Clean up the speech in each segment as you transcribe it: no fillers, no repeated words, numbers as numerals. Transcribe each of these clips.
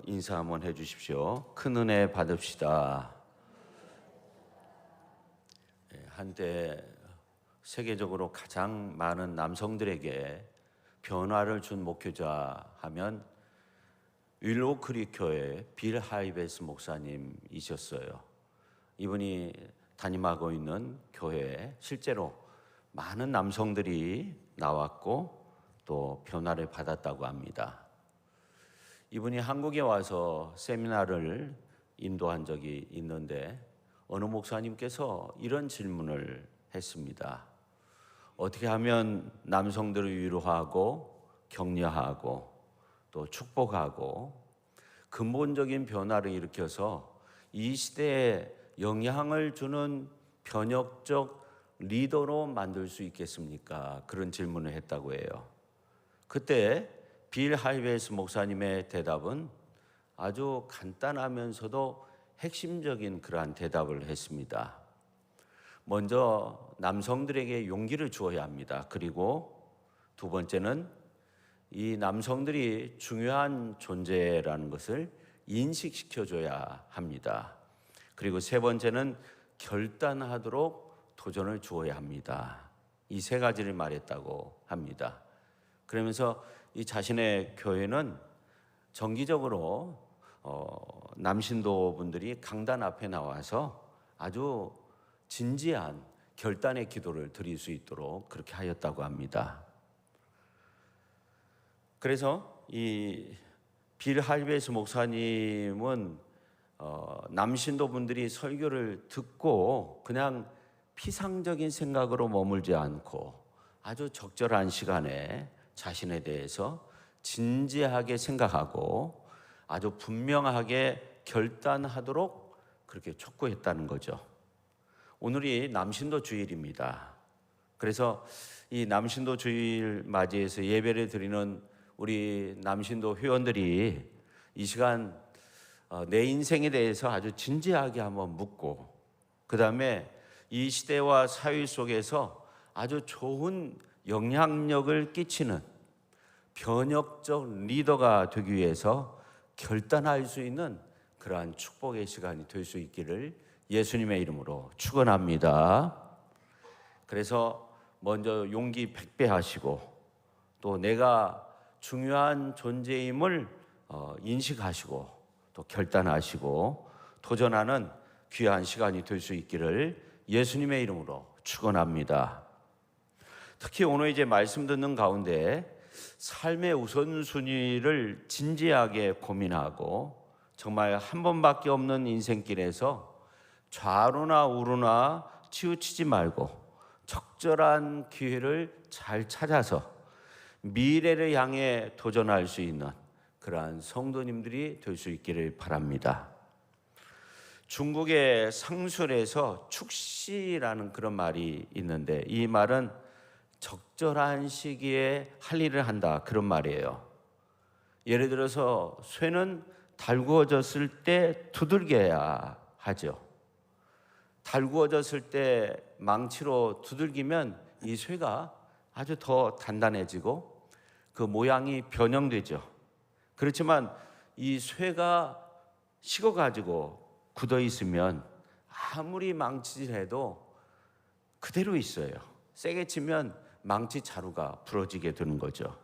인사 한번 해주십시오. 큰 은혜 받읍시다. 한때 세계적으로 가장 많은 남성들에게 변화를 준 목회자 하면 윌로우크릭 교회 빌 하이베스 목사님이셨어요. 이분이 담임하고 있는 교회에 실제로 많은 남성들이 나왔고 또 변화를 받았다고 합니다. 이분이 한국에 와서 세미나를 인도한 적이 있는데 어느 목사님께서 이런 질문을 했습니다. 어떻게 하면 남성들을 위로하고 격려하고 또 축복하고 근본적인 변화를 일으켜서 이 시대에 영향을 주는 변혁적 리더로 만들 수 있겠습니까? 그런 질문을 했다고 해요. 그때 빌 하이베스 목사님의 대답은 아주 간단하면서도 핵심적인 그러한 대답을 했습니다. 먼저 남성들에게 용기를 주어야 합니다. 그리고 두 번째는 이 남성들이 중요한 존재라는 것을 인식시켜줘야 합니다. 그리고 세 번째는 결단하도록 도전을 주어야 합니다. 이 세 가지를 말했다고 합니다. 그러면서 이 자신의 교회는 정기적으로 남신도 분들이 강단 앞에 나와서 아주 진지한 결단의 기도를 드릴 수 있도록 그렇게 하였다고 합니다. 그래서 이 빌 하이베스 목사님은 남신도 분들이 설교를 듣고 그냥 피상적인 생각으로 머물지 않고 아주 적절한 시간에 자신에 대해서 진지하게 생각하고 아주 분명하게 결단하도록 그렇게 촉구했다는 거죠. 오늘이 남신도 주일입니다. 그래서 이 남신도 주일 맞이해서 예배를 드리는 우리 남신도 회원들이 이 시간 내 인생에 대해서 아주 진지하게 한번 묻고 그 다음에 이 시대와 사회 속에서 아주 좋은 영향력을 끼치는 변혁적 리더가 되기 위해서 결단할 수 있는 그러한 축복의 시간이 될 수 있기를 예수님의 이름으로 축원합니다. 그래서 먼저 용기 백배하시고 또 내가 중요한 존재임을 인식하시고 또 결단하시고 도전하는 귀한 시간이 될 수 있기를 예수님의 이름으로 축원합니다. 특히 오늘 이제 말씀 듣는 가운데 삶의 우선순위를 진지하게 고민하고 정말 한 번밖에 없는 인생길에서 좌로나 우로나 치우치지 말고 적절한 기회를 잘 찾아서 미래를 향해 도전할 수 있는 그러한 성도님들이 될 수 있기를 바랍니다. 중국의 상술에서 축시라는 그런 말이 있는데 이 말은 적절한 시기에 할 일을 한다 그런 말이에요. 예를 들어서 쇠는 달구어졌을 때 두들겨야 하죠. 달구어졌을 때 망치로 두들기면 이 쇠가 아주 더 단단해지고 그 모양이 변형되죠. 그렇지만 이 쇠가 식어가지고 굳어 있으면 아무리 망치질해도 그대로 있어요. 세게 치면 망치 자루가 부러지게 되는 거죠.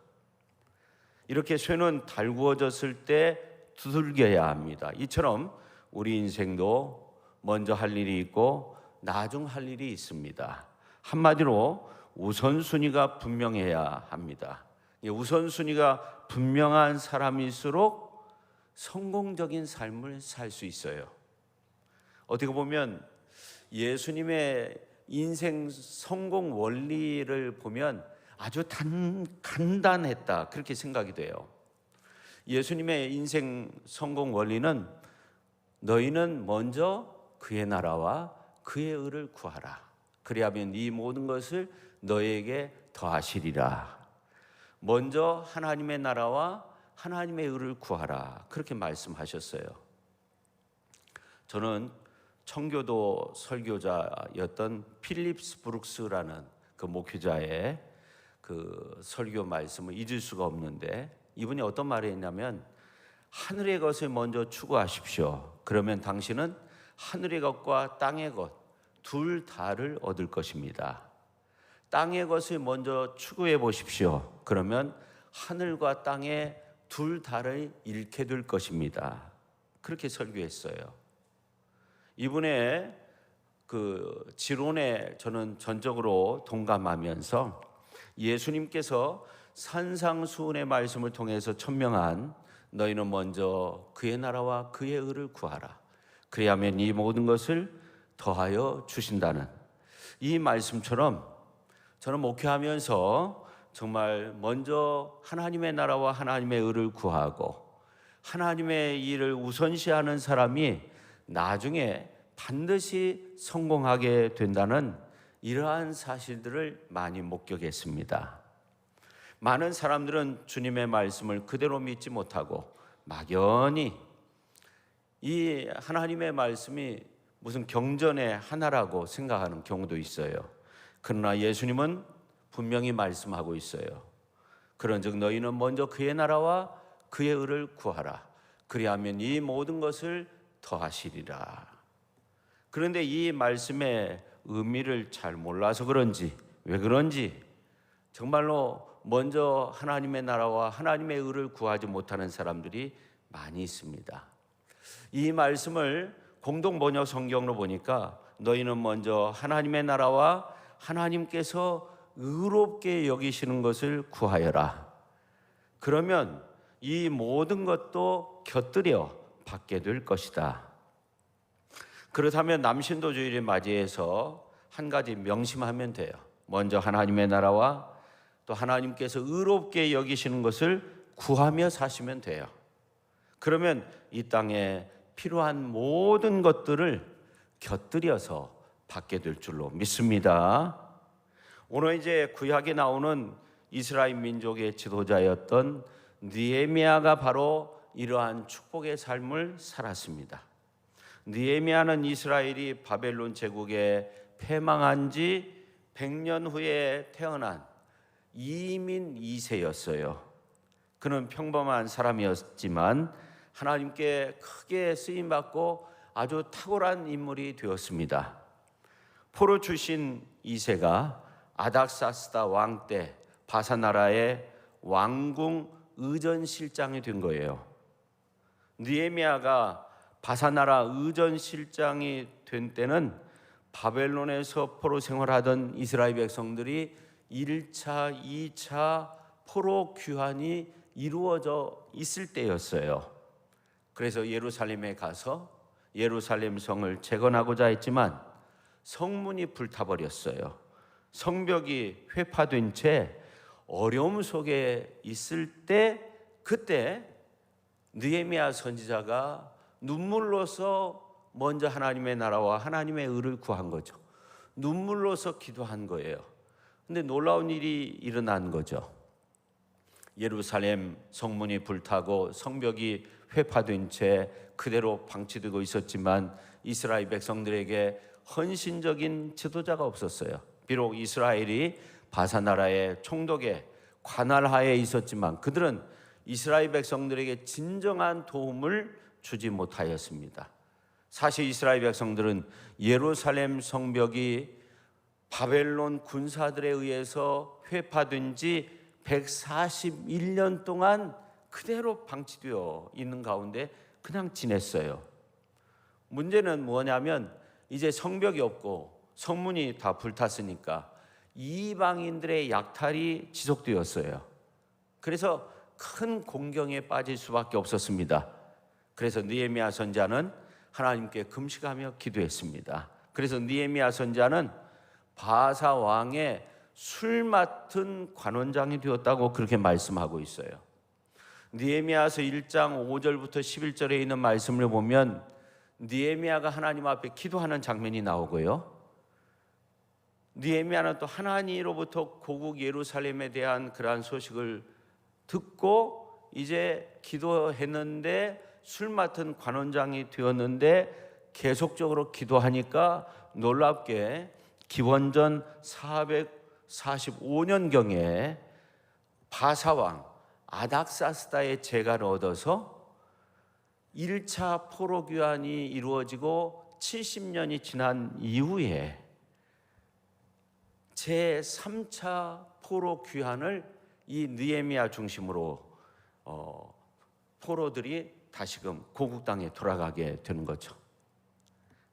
이렇게 쇠는 달구어졌을 때 두들겨야 합니다. 이처럼 우리 인생도 먼저 할 일이 있고 나중 할 일이 있습니다. 한마디로 우선순위가 분명해야 합니다. 우선순위가 분명한 사람일수록 성공적인 삶을 살 수 있어요. 어떻게 보면 예수님의 인생 성공 원리를 보면 아주 간단했다 그렇게 생각이 돼요. 예수님의 인생 성공 원리는 너희는 먼저 그의 나라와 그의 의를 구하라. 그리하면 이 모든 것을 너에게 더하시리라. 먼저 하나님의 나라와 하나님의 의를 구하라. 그렇게 말씀하셨어요. 저는 청교도 설교자였던 필립스 브룩스라는 그 목회자의 그 설교 말씀을 잊을 수가 없는데 이분이 어떤 말을 했냐면 하늘의 것을 먼저 추구하십시오. 그러면 당신은 하늘의 것과 땅의 것 둘 다를 얻을 것입니다. 땅의 것을 먼저 추구해 보십시오. 그러면 하늘과 땅의 둘 다를 잃게 될 것입니다. 그렇게 설교했어요. 이분의 그 지론에 저는 전적으로 동감하면서 예수님께서 산상수훈의 말씀을 통해서 천명한 너희는 먼저 그의 나라와 그의 의를 구하라. 그리하면 이 모든 것을 더하여 주신다는 이 말씀처럼 저는 목회하면서 정말 먼저 하나님의 나라와 하나님의 의를 구하고 하나님의 일을 우선시하는 사람이 나중에 반드시 성공하게 된다는 이러한 사실들을 많이 목격했습니다. 많은 사람들은 주님의 말씀을 그대로 믿지 못하고 막연히 이 하나님의 말씀이 무슨 경전의 하나라고 생각하는 경우도 있어요. 그러나 예수님은 분명히 말씀하고 있어요. 그런즉 너희는 먼저 그의 나라와 그의 의를 구하라. 그리하면 이 모든 것을 더하시리라. 그런데 이 말씀의 의미를 잘 몰라서 그런지, 왜 그런지 정말로 먼저 하나님의 나라와 하나님의 의를 구하지 못하는 사람들이 많이 있습니다. 이 말씀을 공동 번역 성경으로 보니까 너희는 먼저 하나님의 나라와 하나님께서 의롭게 여기시는 것을 구하여라. 그러면 이 모든 것도 곁들여 받게 될 것이다. 그렇다면 남신도주의를 맞이해서 한 가지 명심하면 돼요. 먼저 하나님의 나라와 또 하나님께서 의롭게 여기시는 것을 구하며 사시면 돼요. 그러면 이 땅에 필요한 모든 것들을 곁들여서 받게 될 줄로 믿습니다. 오늘 이제 구약에 나오는 이스라엘 민족의 지도자였던 느헤미야가 바로 이러한 축복의 삶을 살았습니다. 느헤미야는 이스라엘이 바벨론 제국에 패망한 지 100년 후에 태어난 이민 2세였어요. 그는 평범한 사람이었지만 하나님께 크게 쓰임받고 아주 탁월한 인물이 되었습니다. 포로 출신 2세가 아닥사스다 왕 때 바사나라의 왕궁 의전실장이 된 거예요. 느헤미야가 바사나라 의전실장이 된 때는 바벨론에서 포로 생활하던 이스라엘 백성들이 1차, 2차 포로 귀환이 이루어져 있을 때였어요. 그래서 예루살렘에 가서 예루살렘 성을 재건하고자 했지만 성문이 불타버렸어요. 성벽이 회파된 채 어려움 속에 있을 때 그때 느헤미야 선지자가 눈물로서 먼저 하나님의 나라와 하나님의 의를 구한 거죠. 눈물로서 기도한 거예요. 근데 놀라운 일이 일어난 거죠. 예루살렘 성문이 불타고 성벽이 회파된 채 그대로 방치되고 있었지만 이스라엘 백성들에게 헌신적인 지도자가 없었어요. 비록 이스라엘이 바사나라의 총독의 관할하에 있었지만 그들은 이스라엘 백성들에게 진정한 도움을 주지 못하였습니다. 사실 이스라엘 백성들은 예루살렘 성벽이 바벨론 군사들에 의해서 회파된 지 141년 동안 그대로 방치되어 있는 가운데 그냥 지냈어요. 문제는 뭐냐면 이제 성벽이 없고 성문이 다 불탔으니까 이방인들의 약탈이 지속되었어요. 그래서 큰 공경에 빠질 수밖에 없었습니다. 그래서 느헤미야 선지자는 하나님께 금식하며 기도했습니다. 그래서 느헤미야 선지자는 바사 왕의 술 맡은 관원장이 되었다고 그렇게 말씀하고 있어요. 느헤미야서 1장 5절부터 11절에 있는 말씀을 보면 느헤미야가 하나님 앞에 기도하는 장면이 나오고요. 느헤미야는 또 하나님으로부터 고국 예루살렘에 대한 그러한 소식을 듣고 이제 기도했는데 술 맡은 관원장이 되었는데 계속적으로 기도하니까 놀랍게 기원전 445년경에 바사왕 아닥사스다의 재가를 얻어서 1차 포로 귀환이 이루어지고 70년이 지난 이후에 제3차 포로 귀환을 이 느헤미야 중심으로 포로들이 다시금 고국 땅에 돌아가게 되는 거죠.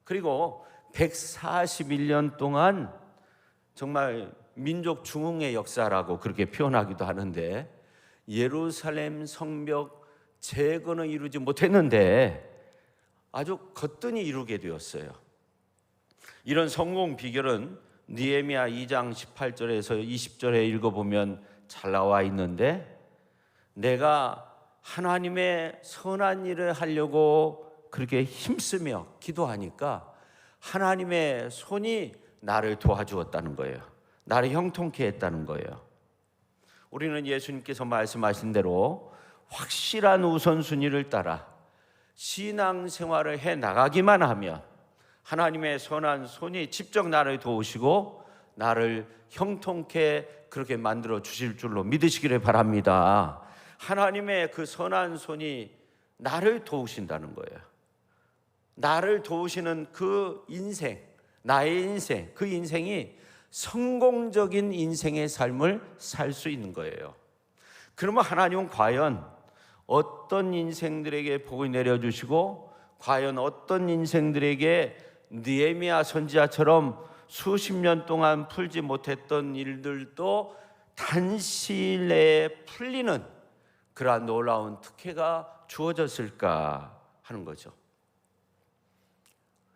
그리고 141년 동안 정말 민족 중흥의 역사라고 그렇게 표현하기도 하는데, 예루살렘 성벽 재건을 이루지 못했는데 아주 거뜬히 이루게 되었어요. 이런 성공 비결은 느헤미야 2장 18절에서 20절에 읽어보면 잘 나와 있는데, 내가 하나님의 선한 일을 하려고 그렇게 힘쓰며 기도하니까 하나님의 손이 나를 도와주었다는 거예요. 나를 형통케 했다는 거예요. 우리는 예수님께서 말씀하신 대로 확실한 우선순위를 따라 신앙생활을 해 나가기만 하면 하나님의 선한 손이 직접 나를 도우시고 나를 형통케 그렇게 만들어 주실 줄로 믿으시기를 바랍니다. 하나님의 그 선한 손이 나를 도우신다는 거예요. 나를 도우시는 그 인생, 나의 인생, 그 인생이 성공적인 인생의 삶을 살 수 있는 거예요. 그러면 하나님은 과연 어떤 인생들에게 복을 내려주시고, 과연 어떤 인생들에게 느헤미야 선지자처럼 수십 년 동안 풀지 못했던 일들도 단시일 내에 풀리는 그러한 놀라운 특혜가 주어졌을까 하는 거죠.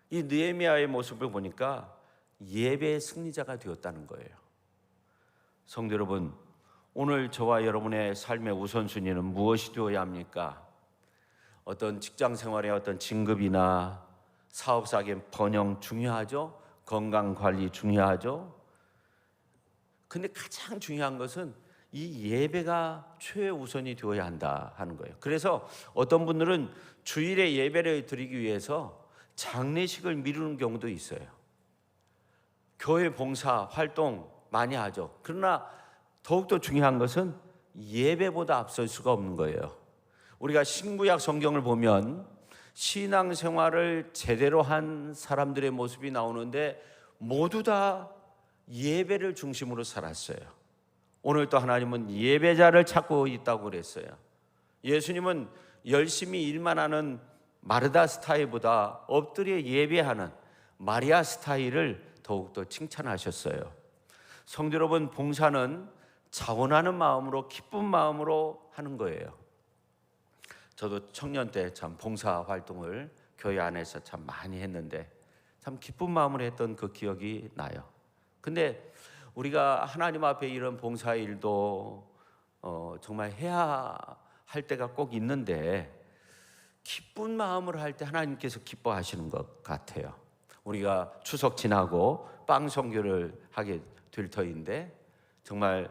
이 느헤미야의 모습을 보니까 예배의 승리자가 되었다는 거예요. 성도 여러분, 오늘 저와 여러분의 삶의 우선순위는 무엇이 되어야 합니까? 어떤 직장 생활의 어떤 진급이나 사업사의 번영 중요하죠. 건강관리 중요하죠. 근데 가장 중요한 것은 이 예배가 최우선이 되어야 한다 하는 거예요. 그래서 어떤 분들은 주일에 예배를 드리기 위해서 장례식을 미루는 경우도 있어요. 교회 봉사 활동 많이 하죠. 그러나 더욱더 중요한 것은 예배보다 앞설 수가 없는 거예요. 우리가 신구약 성경을 보면 신앙생활을 제대로 한 사람들의 모습이 나오는데 모두 다 예배를 중심으로 살았어요. 오늘 또 하나님은 예배자를 찾고 있다고 그랬어요. 예수님은 열심히 일만 하는 마르다 스타일보다 엎드려 예배하는 마리아 스타일을 더욱더 칭찬하셨어요. 성도 여러분, 봉사는 자원하는 마음으로, 기쁜 마음으로 하는 거예요. 저도 청년 때 참 봉사 활동을 교회 안에서 참 많이 했는데 참 기쁜 마음으로 했던 그 기억이 나요. 근데 우리가 하나님 앞에 이런 봉사 일도 정말 해야 할 때가 꼭 있는데, 기쁜 마음으로 할 때 하나님께서 기뻐하시는 것 같아요. 우리가 추석 지나고 빵 선교를 하게 될 터인데 정말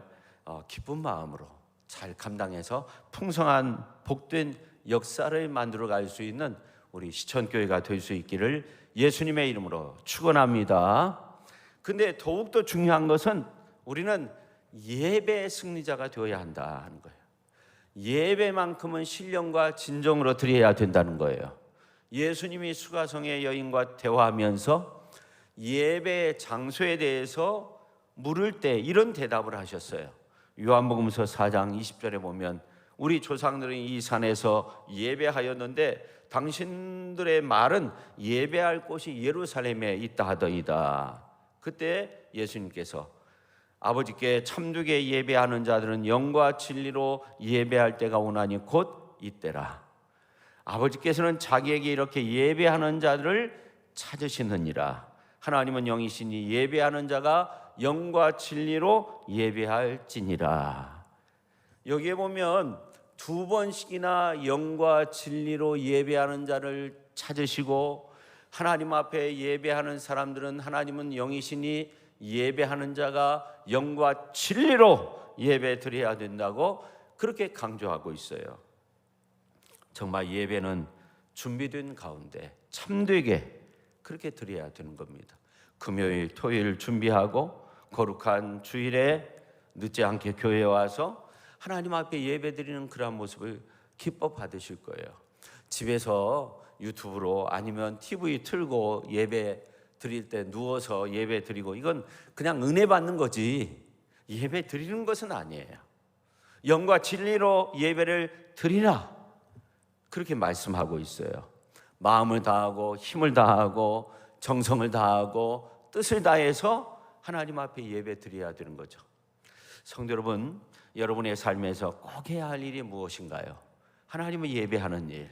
기쁜 마음으로 잘 감당해서 풍성한 복된 역사를 만들어 갈 수 있는 우리 시천교회가 될 수 있기를 예수님의 이름으로 축원합니다. 근데 더욱더 중요한 것은 우리는 예배의 승리자가 되어야 한다 하는 거예요. 예배만큼은 신령과 진정으로 드려야 된다는 거예요. 예수님이 수가성의 여인과 대화하면서 예배 장소에 대해서 물을 때 이런 대답을 하셨어요. 요한복음서 4장 20절에 보면 우리 조상들은 이 산에서 예배하였는데 당신들의 말은 예배할 곳이 예루살렘에 있다 하더이다. 그때 예수님께서 아버지께 참되게 예배하는 자들은 영과 진리로 예배할 때가 오나니 곧 이때라. 아버지께서는 자기에게 이렇게 예배하는 자들을 찾으시느니라. 하나님은 영이시니 예배하는 자가 영과 진리로 예배할지니라. 여기에 보면 두 번씩이나 영과 진리로 예배하는 자를 찾으시고, 하나님 앞에 예배하는 사람들은 하나님은 영이시니 예배하는 자가 영과 진리로 예배 드려야 된다고 그렇게 강조하고 있어요. 정말 예배는 준비된 가운데 참되게 그렇게 드려야 되는 겁니다. 금요일, 토요일 준비하고 거룩한 주일에 늦지 않게 교회에 와서 하나님 앞에 예배 드리는 그러한 모습을 기뻐 받으실 거예요. 집에서 유튜브로 아니면 TV 틀고 예배 드릴 때 누워서 예배 드리고, 이건 그냥 은혜 받는 거지 예배 드리는 것은 아니에요. 영과 진리로 예배를 드리라, 그렇게 말씀하고 있어요. 마음을 다하고 힘을 다하고 정성을 다하고 뜻을 다해서 하나님 앞에 예배 드려야 되는 거죠. 성도 여러분, 여러분의 삶에서 꼭 해야 할 일이 무엇인가요? 하나님을 예배하는 일.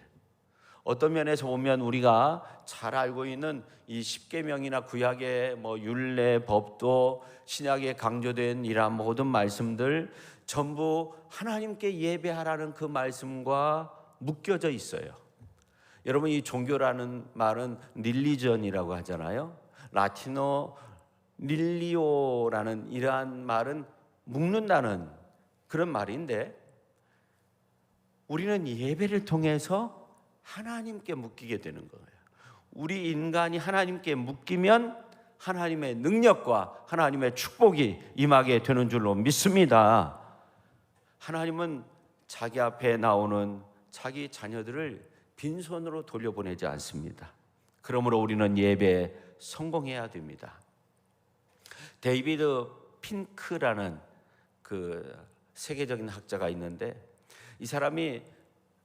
어떤 면에서 보면 우리가 잘 알고 있는 이 십계명이나 구약의 율례, 법도, 신약에 강조된 이러한 모든 말씀들 전부 하나님께 예배하라는 그 말씀과 묶여져 있어요. 여러분, 이 종교라는 말은 릴리전이라고 하잖아요. 라틴어 릴리오라는 이러한 말은 묶는다는 그런 말인데, 우리는 예배를 통해서 하나님께 묶이게 되는 거예요. 우리 인간이 하나님께 묶이면 하나님의 능력과 하나님의 축복이 임하게 되는 줄로 믿습니다. 하나님은 자기 앞에 나오는 자기 자녀들을 빈손으로 돌려보내지 않습니다. 그러므로 우리는 예배에 성공해야 됩니다. 데이비드 핑크라는 그 세계적인 학자가 있는데, 이 사람이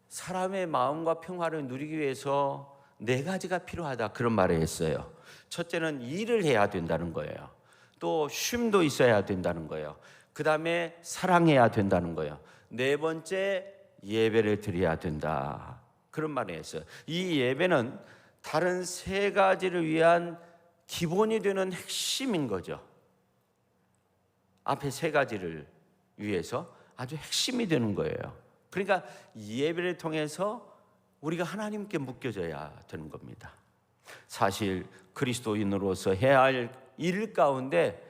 사람의 마음과 평화를 누리기 위해서 4가지가 필요하다, 그런 말을 했어요. 첫째는 일을 해야 된다는 거예요. 또 쉼도 있어야 된다는 거예요. 그 다음에 사랑해야 된다는 거예요. 4번째, 예배를 드려야 된다, 그런 말을 했어요. 이 예배는 다른 3가지를 위한 기본이 되는 핵심인 거죠. 앞에 3가지를 위해서 아주 핵심이 되는 거예요. 그러니까 예배를 통해서 우리가 하나님께 묶여져야 되는 겁니다. 사실 그리스도인으로서 해야 할 일 가운데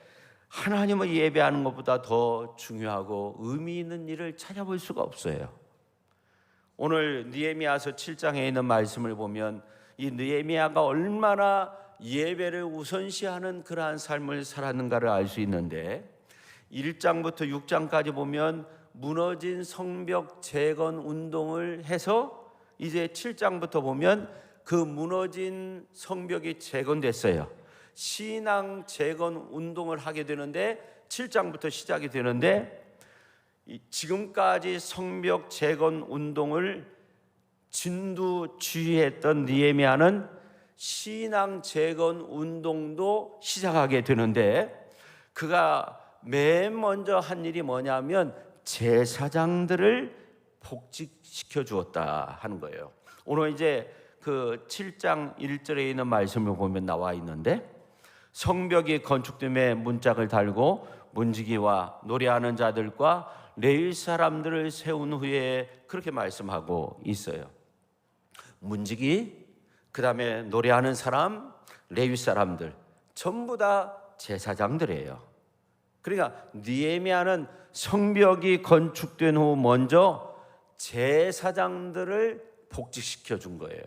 하나님을 예배하는 것보다 더 중요하고 의미 있는 일을 찾아볼 수가 없어요. 오늘 느헤미야서 7장에 있는 말씀을 보면 이 느헤미야가 얼마나 예배를 우선시하는 그러한 삶을 살았는가를 알 수 있는데, 1장부터 6장까지 보면 무너진 성벽 재건 운동을 해서 이제 7장부터 보면 그 무너진 성벽이 재건됐어요. 신앙 재건 운동을 하게 되는데 7장부터 시작이 되는데, 지금까지 성벽 재건 운동을 진두지휘했던 느헤미야는 신앙 재건 운동도 시작하게 되는데, 그가 맨 먼저 한 일이 뭐냐면 제사장들을 복직시켜 주었다 하는 거예요. 오늘 이제 그 7장 1절에 있는 말씀을 보면 나와 있는데, 성벽이 건축됨에 문짝을 달고 문지기와 노래하는 자들과 레위 사람들을 세운 후에 그렇게 말씀하고 있어요. 문지기, 그 다음에 노래하는 사람, 레위 사람들 전부 다 제사장들이에요. 그러니까 느헤미야는 성벽이 건축된 후 먼저 제사장들을 복직시켜 준 거예요.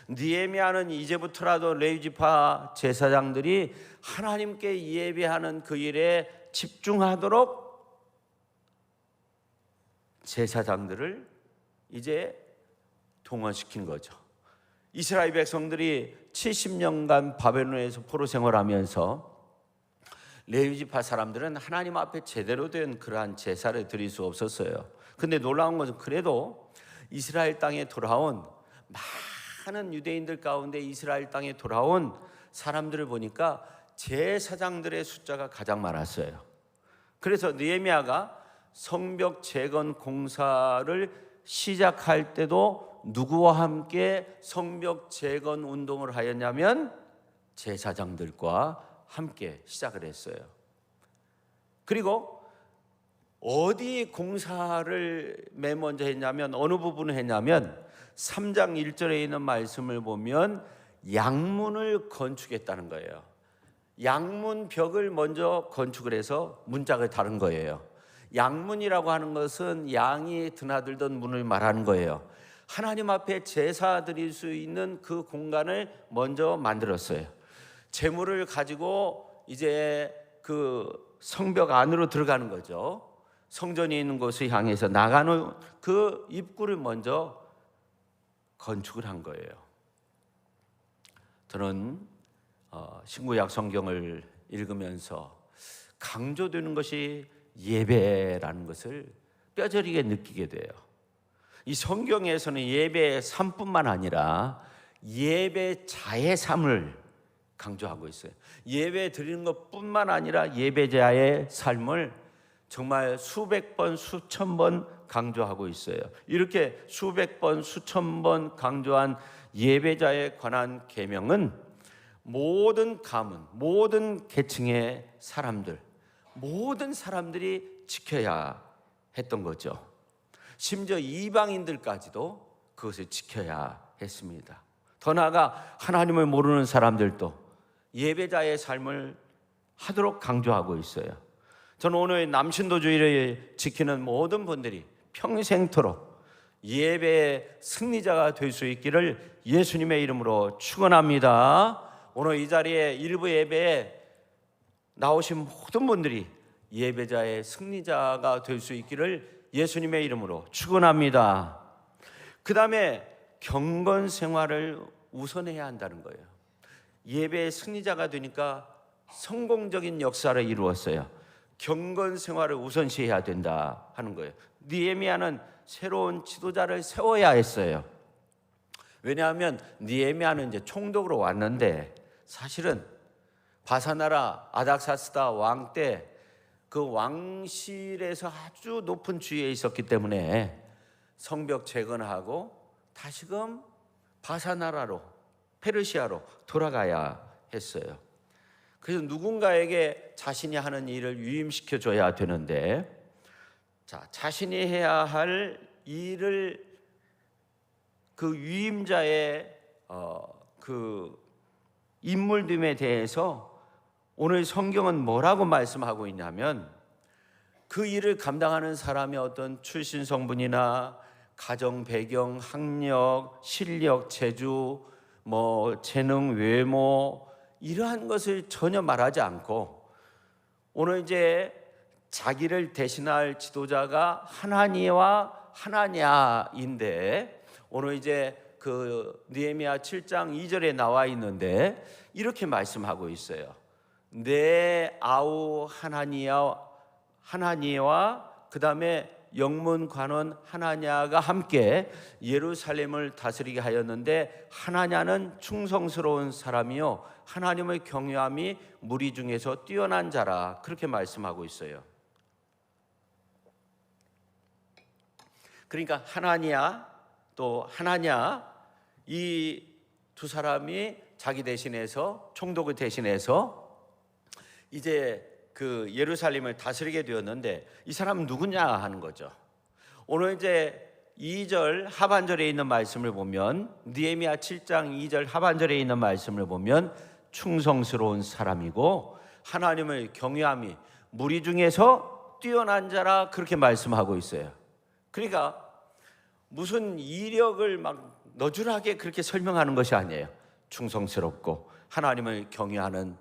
느헤미야는 이제부터라도 레위지파 제사장들이 하나님께 예배하는 그 일에 집중하도록 제사장들을 이제 동원시킨 거죠. 이스라엘 백성들이 70년간 바벨론에서 포로 생활하면서 레위지파 사람들은 하나님 앞에 제대로 된 그러한 제사를 드릴 수 없었어요. 근데 놀라운 것은 그래도 이스라엘 땅에 돌아온 많은 유대인들 가운데 이스라엘 땅에 돌아온 사람들을 보니까 제사장들의 숫자가 가장 많았어요. 그래서 느헤미야가 성벽 재건 공사를 시작할 때도 누구와 함께 성벽 재건 운동을 하였냐면 제사장들과 함께 시작을 했어요. 그리고 어디 공사를 맨 먼저 했냐면, 어느 부분을 했냐면 3장 1절에 있는 말씀을 보면 양문을 건축했다는 거예요. 양문 벽을 먼저 건축을 해서 문짝을 다른 거예요. 양문이라고 하는 것은 양이 드나들던 문을 말하는 거예요. 하나님 앞에 제사 드릴 수 있는 그 공간을 먼저 만들었어요. 제물을 가지고 이제 그 성벽 안으로 들어가는 거죠. 성전이 있는 곳을 향해서 나가는 그 입구를 먼저 건축을 한 거예요. 저는 신구약 성경을 읽으면서 강조되는 것이 예배라는 것을 뼈저리게 느끼게 돼요. 이 성경에서는 예배의 삶뿐만 아니라 예배자의 삶을 강조하고 있어요. 예배 드리는 것뿐만 아니라 예배자의 삶을 정말 수백 번, 수천 번 강조하고 있어요. 이렇게 수백 번, 수천 번 강조한 예배자에 관한 계명은 모든 가문, 모든 계층의 사람들, 모든 사람들이 지켜야 했던 거죠. 심지어 이방인들까지도 그것을 지켜야 했습니다. 더 나아가 하나님을 모르는 사람들도 예배자의 삶을 하도록 강조하고 있어요. 저는 오늘 남신도주의를 지키는 모든 분들이 평생토록 예배의 승리자가 될 수 있기를 예수님의 이름으로 축원합니다. 오늘 이 자리에 일부 예배에 나오신 모든 분들이 예배자의 승리자가 될 수 있기를 예수님의 이름으로 축원합니다. 그 다음에 경건 생활을 우선해야 한다는 거예요. 예배의 승리자가 되니까 성공적인 역사를 이루었어요. 경건 생활을 우선시해야 된다 하는 거예요. 느헤미야는 새로운 지도자를 세워야 했어요. 왜냐하면 느헤미야는 이제 총독으로 왔는데 사실은 바사나라 아닥사스다 왕 때 그 왕실에서 아주 높은 주위에 있었기 때문에 성벽 재건하고 다시금 바사나라로 페르시아로 돌아가야 했어요. 그래서 누군가에게 자신이 하는 일을 위임시켜 줘야 되는데, 자신이 해야 할 일을 그 위임자의 그 인물됨에 대해서 오늘 성경은 뭐라고 말씀하고 있냐면, 그 일을 감당하는 사람의 어떤 출신 성분이나 가정 배경, 학력, 실력, 재주, 재능, 외모 이러한 것을 전혀 말하지 않고, 오늘 이제 자기를 대신할 지도자가 하나니와 하나냐인데, 오늘 이제 그 느헤미야 7장 2절에 나와 있는데 이렇게 말씀하고 있어요. 내 아우 하나니와 그 다음에 영문 관원 하나냐가 함께 예루살렘을 다스리게 하였는데, 하나냐는 충성스러운 사람이요 하나님을 경외함이 무리 중에서 뛰어난 자라, 그렇게 말씀하고 있어요. 그러니까 하나니야 또 하나냐, 이 두 사람이 자기 대신해서, 총독을 대신해서 이제 그 예루살렘을 다스리게 되었는데, 이 사람은 누구냐 하는 거죠. 오늘 이제 2절 하반절에 있는 말씀을 보면, 느헤미야 7장 2절 하반절에 있는 말씀을 보면 충성스러운 사람이고 하나님을 경외함이 무리 중에서 뛰어난 자라, 그렇게 말씀하고 있어요. 그러니까 무슨 이력을 막 너줄하게 그렇게 설명하는 것이 아니에요. 충성스럽고 하나님을 경외하는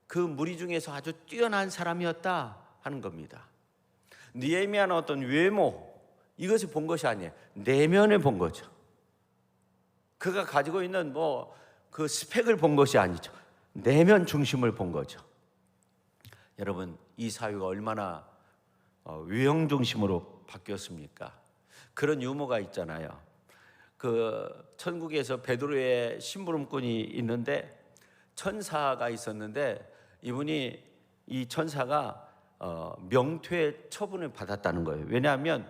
그 무리 중에서 아주 뛰어난 사람이었다 하는 겁니다. 느헤미야는 어떤 외모, 이것을 본 것이 아니에요. 내면을 본 거죠. 그가 가지고 있는 그 스펙을 본 것이 아니죠. 내면 중심을 본 거죠. 여러분, 이 사회가 얼마나 외형 중심으로 바뀌었습니까? 그런 유머가 있잖아요. 그 천국에서 베드로의 심부름꾼이 있는데, 천사가 있었는데, 이 천사가 명퇴 처분을 받았다는 거예요. 왜냐하면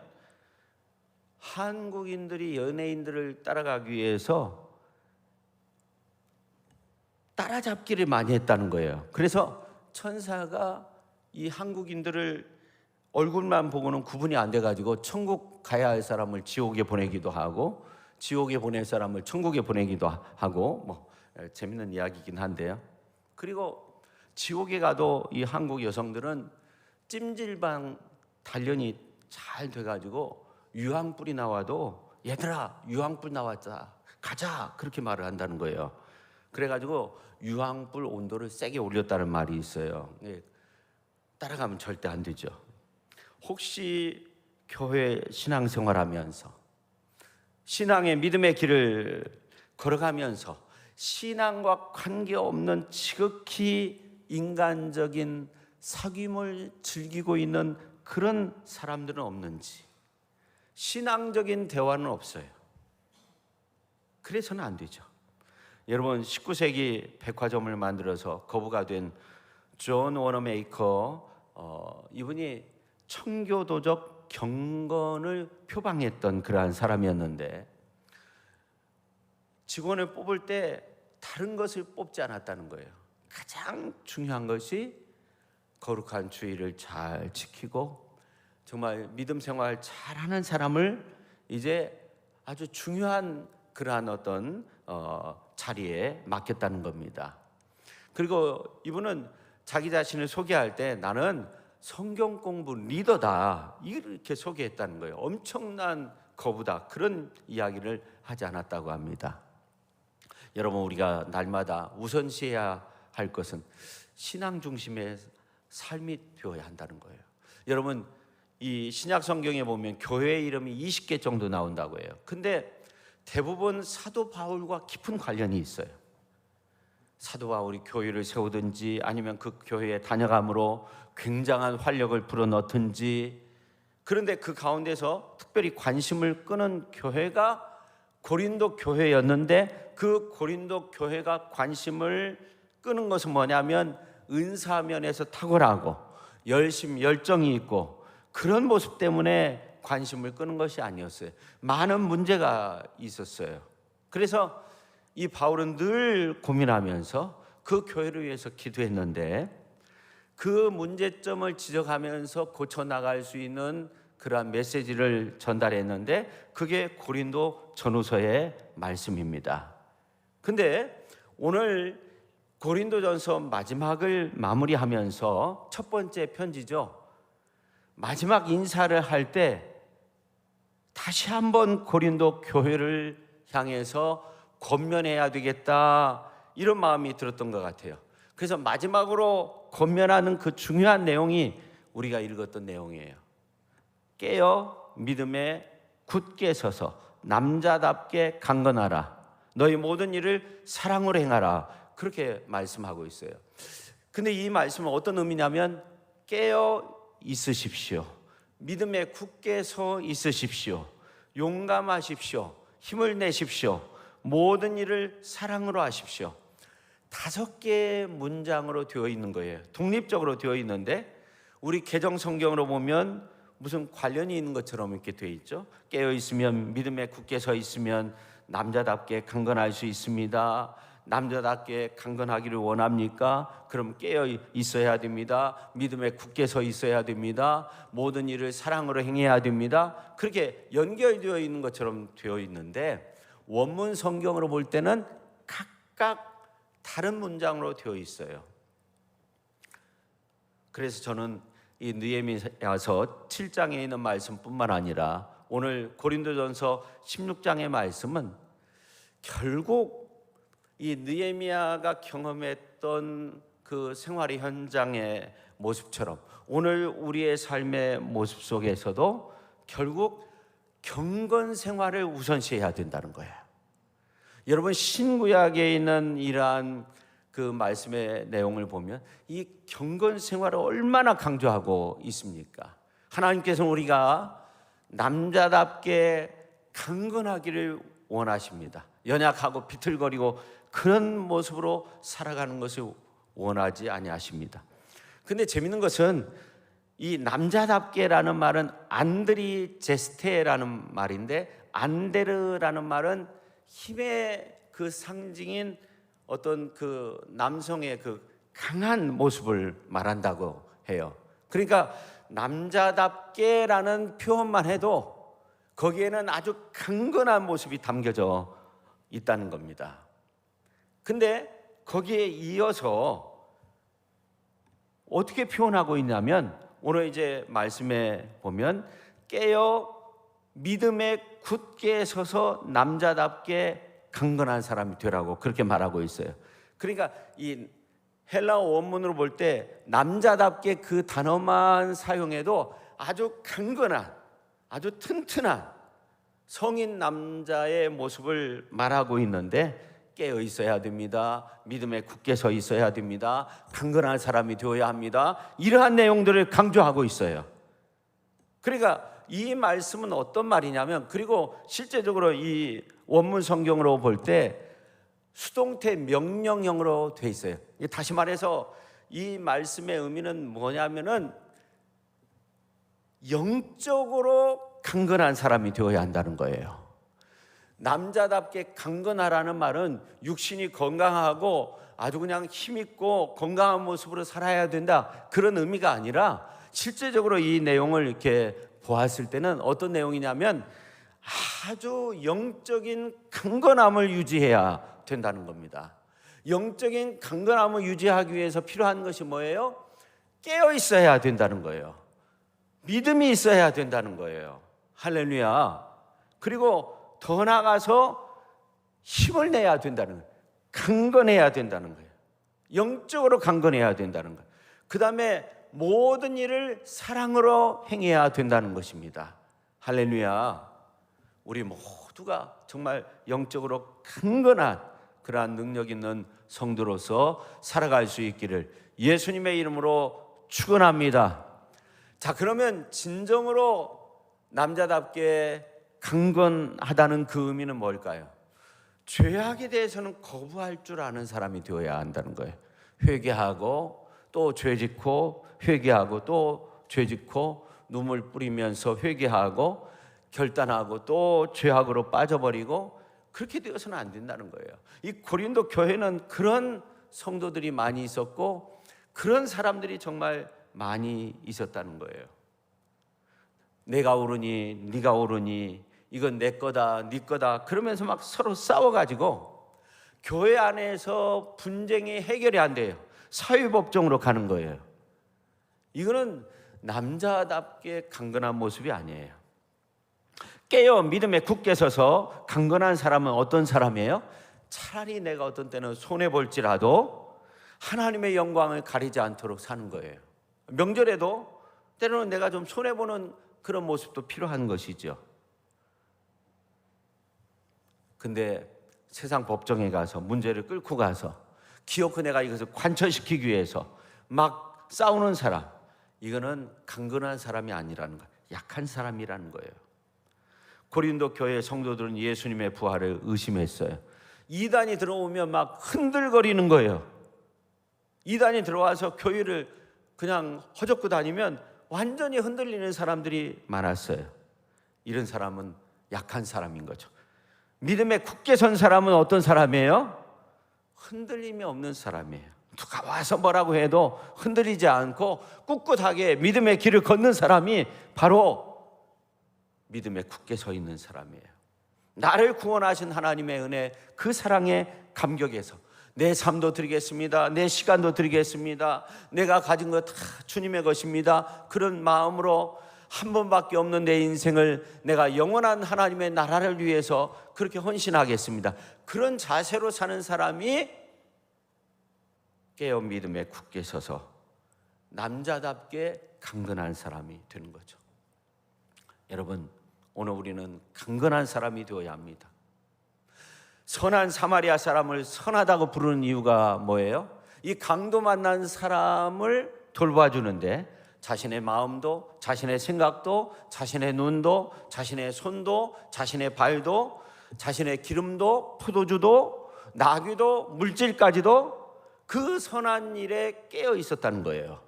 한국인들이 연예인들을 따라가기 위해서 따라잡기를 많이 했다는 거예요. 그래서 천사가 이 한국인들을 얼굴만 보고는 구분이 안 돼가지고 천국 가야 할 사람을 지옥에 보내기도 하고, 지옥에 보낼 사람을 천국에 보내기도 하고, 재밌는 이야기이긴 한데요. 그리고 지옥에 가도 이 한국 여성들은 찜질방 단련이 잘 돼가지고 유황불이 나와도 얘들아 유황불 나왔자 가자, 그렇게 말을 한다는 거예요. 그래가지고 유황불 온도를 세게 올렸다는 말이 있어요. 따라가면 절대 안 되죠. 혹시 교회 신앙생활하면서 신앙의 믿음의 길을 걸어가면서 신앙과 관계없는 지극히 인간적인 사귐을 즐기고 있는 그런 사람들은 없는지, 신앙적인 대화는 없어요. 그래서는 안 되죠. 여러분, 19세기 백화점을 만들어서 거부가 된 존 워너메이커, 이분이 청교도적 경건을 표방했던 그러한 사람이었는데, 직원을 뽑을 때 다른 것을 뽑지 않았다는 거예요. 가장 중요한 것이 거룩한 주의를 잘 지키고 정말 믿음 생활 잘하는 사람을 이제 아주 중요한 그러한 어떤 자리에 맡겼다는 겁니다. 그리고 이분은 자기 자신을 소개할 때 나는 성경 공부 리더다 이렇게 소개했다는 거예요. 엄청난 거부다 그런 이야기를 하지 않았다고 합니다. 여러분, 우리가 날마다 우선시해야 할 것은 신앙 중심의 삶이 되어야 한다는 거예요. 여러분, 이 신약 성경에 보면 교회 이름이 20개 정도 나온다고 해요. 근데 대부분 사도 바울과 깊은 관련이 있어요. 사도 바울이 교회를 세우든지 아니면 그 교회에 다녀감으로 굉장한 활력을 불어넣든지, 그런데 그 가운데서 특별히 관심을 끄는 교회가 고린도 교회였는데, 그 고린도 교회가 관심을 끄는 것은 뭐냐면 은사면에서 탁월하고 열정이 있고 그런 모습 때문에 관심을 끄는 것이 아니었어요. 많은 문제가 있었어요. 그래서 이 바울은 늘 고민하면서 그 교회를 위해서 기도했는데, 그 문제점을 지적하면서 고쳐나갈 수 있는 그러한 메시지를 전달했는데, 그게 고린도 전후서의 말씀입니다. 근데 오늘 고린도전서 마지막을 마무리하면서 첫 번째 편지죠. 마지막 인사를 할 때 다시 한번 고린도 교회를 향해서 권면해야 되겠다 이런 마음이 들었던 것 같아요. 그래서 마지막으로 권면하는 그 중요한 내용이 우리가 읽었던 내용이에요. 깨어 믿음에 굳게 서서 남자답게 강건하라. 너희 모든 일을 사랑으로 행하라. 그렇게 말씀하고 있어요. 근데 이 말씀은 어떤 의미냐면 깨어 있으십시오. 믿음에 굳게 서 있으십시오. 용감하십시오. 힘을 내십시오. 모든 일을 사랑으로 하십시오. 5개의 문장으로 되어 있는 거예요. 독립적으로 되어 있는데 우리 개정 성경으로 보면 무슨 관련이 있는 것처럼 이렇게 되어 있죠. 깨어 있으면, 믿음에 굳게 서 있으면 남자답게 강건할 수 있습니다. 남자답게 강건하기를 원합니까? 그럼 깨어 있어야 됩니다. 믿음에 굳게 서 있어야 됩니다. 모든 일을 사랑으로 행해야 됩니다. 그렇게 연결되어 있는 것처럼 되어 있는데 원문 성경으로 볼 때는 각각 다른 문장으로 되어 있어요. 그래서 저는 이 느헤미야서 7장에 있는 말씀뿐만 아니라 오늘 고린도전서 16장의 말씀은 결국 이 느헤미야가 경험했던 그 생활의 현장의 모습처럼 오늘 우리의 삶의 모습 속에서도 결국 경건 생활을 우선시해야 된다는 거예요. 여러분, 신구약에 있는 이러한 그 말씀의 내용을 보면 이 경건 생활을 얼마나 강조하고 있습니까? 하나님께서는 우리가 남자답게 강건하기를 원하십니다. 연약하고 비틀거리고 그런 모습으로 살아가는 것을 원하지 아니하십니다. 근데 재밌는 것은 이 남자답게라는 말은 안드리제스테라는 말인데, 안데르라는 말은 힘의 그 상징인 어떤 그 남성의 그 강한 모습을 말한다고 해요. 그러니까 남자답게라는 표현만 해도 거기에는 아주 강건한 모습이 담겨져 있다는 겁니다. 근데 거기에 이어서 어떻게 표현하고 있냐면 오늘 이제 말씀에 보면 깨어 믿음에 굳게 서서 남자답게 강건한 사람이 되라고 그렇게 말하고 있어요. 그러니까 이 헬라어 원문으로 볼 때 남자답게 그 단어만 사용해도 아주 강건한, 아주 튼튼한 성인 남자의 모습을 말하고 있는데 깨어 있어야 됩니다. 믿음에 굳게 서 있어야 됩니다. 강건한 사람이 되어야 합니다. 이러한 내용들을 강조하고 있어요. 그러니까 이 말씀은 어떤 말이냐면, 그리고 실제적으로 이 원문 성경으로 볼 때 수동태 명령형으로 돼 있어요. 다시 말해서 이 말씀의 의미는 뭐냐면은 영적으로 강건한 사람이 되어야 한다는 거예요. 남자답게 강건하라는 말은 육신이 건강하고 아주 그냥 힘있고 건강한 모습으로 살아야 된다, 그런 의미가 아니라 실제적으로 이 내용을 이렇게 보았을 때는 어떤 내용이냐면 아주 영적인 강건함을 유지해야 된다는 겁니다. 영적인 강건함을 유지하기 위해서 필요한 것이 뭐예요? 깨어 있어야 된다는 거예요. 믿음이 있어야 된다는 거예요. 할렐루야. 그리고 더 나아가서 힘을 내야 된다는 거예요. 강건해야 된다는 거예요. 영적으로 강건해야 된다는 거예요. 그 다음에 모든 일을 사랑으로 행해야 된다는 것입니다. 할렐루야. 우리 모두가 정말 영적으로 강건한 그러한 능력 있는 성도로서 살아갈 수 있기를 예수님의 이름으로 축원합니다. 자, 그러면 진정으로 남자답게 강건하다는 그 의미는 뭘까요? 죄악에 대해서는 거부할 줄 아는 사람이 되어야 한다는 거예요. 회개하고 또 죄짓고, 회개하고 또 죄짓고, 눈물 뿌리면서 회개하고 결단하고 또 죄악으로 빠져버리고, 그렇게 되어서는 안 된다는 거예요. 이 고린도 교회는 그런 성도들이 많이 있었고 그런 사람들이 정말 많이 있었다는 거예요. 내가 옳으니 네가 옳으니, 이건 내 거다 네 거다, 그러면서 막 서로 싸워가지고 교회 안에서 분쟁이 해결이 안 돼요. 사회법정으로 가는 거예요. 이거는 남자답게 강건한 모습이 아니에요. 깨어 믿음에 굳게 서서 강건한 사람은 어떤 사람이에요? 차라리 내가 어떤 때는 손해볼지라도 하나님의 영광을 가리지 않도록 사는 거예요. 명절에도 때로는 내가 좀 손해보는 그런 모습도 필요한 것이죠. 근데 세상 법정에 가서 문제를 끌고 가서 기어코 내가 이것을 관철시키기 위해서 막 싸우는 사람, 이거는 강건한 사람이 아니라는 거예요. 약한 사람이라는 거예요. 고린도 교회 성도들은 예수님의 부활을 의심했어요. 이단이 들어오면 막 흔들거리는 거예요. 이단이 들어와서 교회를 그냥 허젓고 다니면 완전히 흔들리는 사람들이 많았어요. 이런 사람은 약한 사람인 거죠. 믿음에 굳게 선 사람은 어떤 사람이에요? 흔들림이 없는 사람이에요. 누가 와서 뭐라고 해도 흔들리지 않고 꿋꿋하게 믿음의 길을 걷는 사람이 바로 믿음에 굳게 서 있는 사람이에요. 나를 구원하신 하나님의 은혜, 그 사랑에 감격해서 내 삶도 드리겠습니다, 내 시간도 드리겠습니다, 내가 가진 것 다 주님의 것입니다, 그런 마음으로 한 번밖에 없는 내 인생을 내가 영원한 하나님의 나라를 위해서 그렇게 헌신하겠습니다, 그런 자세로 사는 사람이 깨어 믿음에 굳게 서서 남자답게 강건한 사람이 되는 거죠. 여러분, 오늘 우리는 강건한 사람이 되어야 합니다. 선한 사마리아 사람을 선하다고 부르는 이유가 뭐예요? 이 강도 만난 사람을 돌봐주는데 자신의 마음도, 자신의 생각도, 자신의 눈도, 자신의 손도, 자신의 발도, 자신의 기름도, 포도주도, 나귀도, 물질까지도 그 선한 일에 깨어 있었다는 거예요.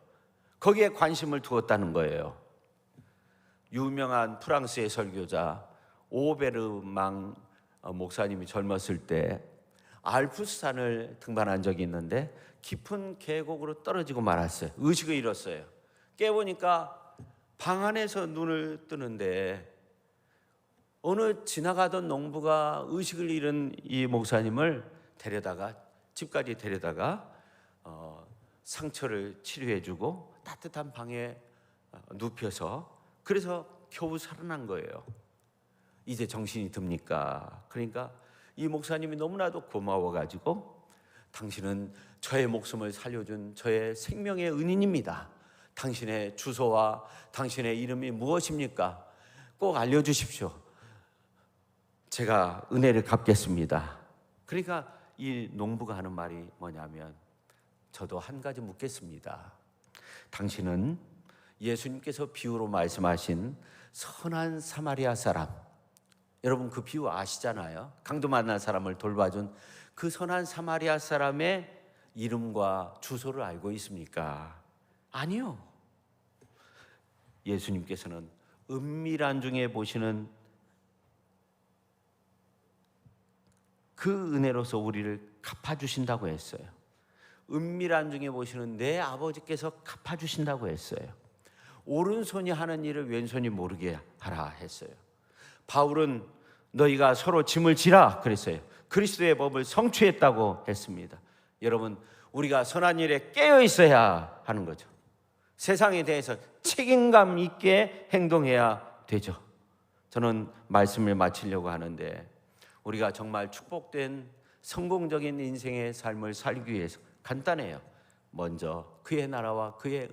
거기에 관심을 두었다는 거예요. 유명한 프랑스의 설교자 오베르망 목사님이 젊었을 때 알프스산을 등반한 적이 있는데 깊은 계곡으로 떨어지고 말았어요. 의식을 잃었어요. 깨보니까 방 안에서 눈을 뜨는데 어느 지나가던 농부가 의식을 잃은 이 목사님을 데려다가 집까지 데려다가 상처를 치료해주고 따뜻한 방에 눕혀서, 그래서 겨우 살아난 거예요. 이제 정신이 듭니까? 그러니까 이 목사님이 너무나도 고마워가지고, 당신은 저의 목숨을 살려준 저의 생명의 은인입니다. 당신의 주소와 당신의 이름이 무엇입니까? 꼭 알려주십시오. 제가 은혜를 갚겠습니다. 그러니까 이 농부가 하는 말이 뭐냐면, 저도 한 가지 묻겠습니다. 당신은 예수님께서 비유로 말씀하신 선한 사마리아 사람, 여러분 그 비유 아시잖아요. 강도 만난 사람을 돌봐준 그 선한 사마리아 사람의 이름과 주소를 알고 있습니까? 아니요. 예수님께서는 은밀한 중에 보시는 그 은혜로서 우리를 갚아주신다고 했어요. 은밀한 중에 보시는 내 아버지께서 갚아주신다고 했어요. 오른손이 하는 일을 왼손이 모르게 하라 했어요. 바울은 너희가 서로 짐을 지라 그랬어요. 그리스도의 법을 성취했다고 했습니다. 여러분, 우리가 선한 일에 깨어 있어야 하는 거죠. 세상에 대해서 책임감 있게 행동해야 되죠. 저는 말씀을 마치려고 하는데, 우리가 정말 축복된 성공적인 인생의 삶을 살기 위해서 간단해요. 먼저 그의 나라와 그의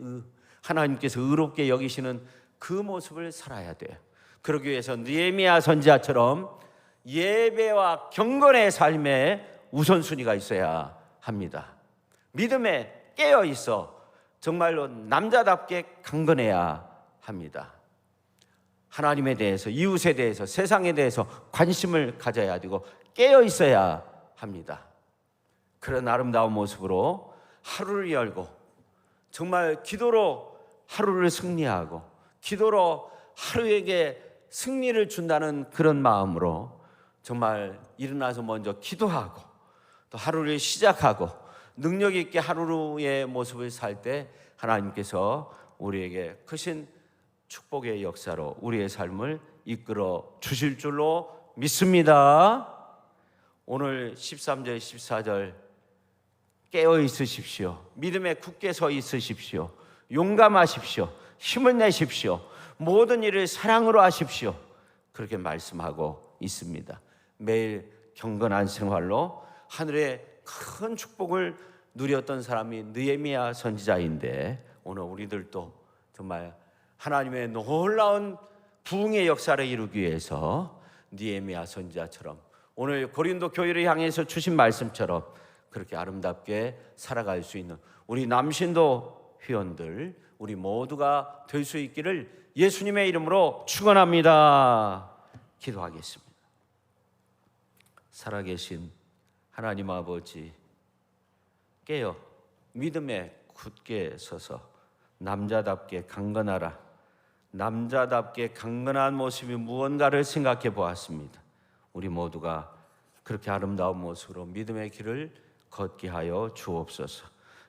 하나님께서 의롭게 여기시는 그 모습을 살아야 돼요. 그러기 위해서 느헤미야 선지자처럼 예배와 경건의 삶에 우선순위가 있어야 합니다. 믿음에 깨어 있어 정말로 남자답게 강건해야 합니다. 하나님에 대해서, 이웃에 대해서, 세상에 대해서 관심을 가져야 되고 깨어 있어야 합니다. 그런 아름다운 모습으로 하루를 열고, 정말 기도로 하루를 승리하고, 기도로 하루에게 승리를 준다는 그런 마음으로 정말 일어나서 먼저 기도하고 또 하루를 시작하고 능력 있게 하루의 모습을 살 때 하나님께서 우리에게 크신 축복의 역사로 우리의 삶을 이끌어 주실 줄로 믿습니다. 오늘 13절 14절 깨어 있으십시오. 믿음에 굳게 서 있으십시오. 용감하십시오. 힘을 내십시오. 모든 일을 사랑으로 하십시오. 그렇게 말씀하고 있습니다. 매일 경건한 생활로 하늘의 큰 축복을 누렸던 사람이 느헤미야 선지자인데, 오늘 우리들도 정말 하나님의 놀라운 부흥의 역사를 이루기 위해서 느헤미야 선지자처럼 오늘 고린도 교회를 향해서 주신 말씀처럼 그렇게 아름답게 살아갈 수 있는 우리 남신도 회원들, 우리 모두가 될 수 있기를 예수님의 이름으로 축원합니다. 기도하겠습니다. 살아계신 하나님 아버지, 깨어 믿음에 굳게 서서 남자답게 강건하라. 남자답게 강건한 모습이 무언가를 생각해 보았습니다. 우리 모두가 그렇게 아름다운 모습으로 믿음의 길을 걷게 하여 주옵소서.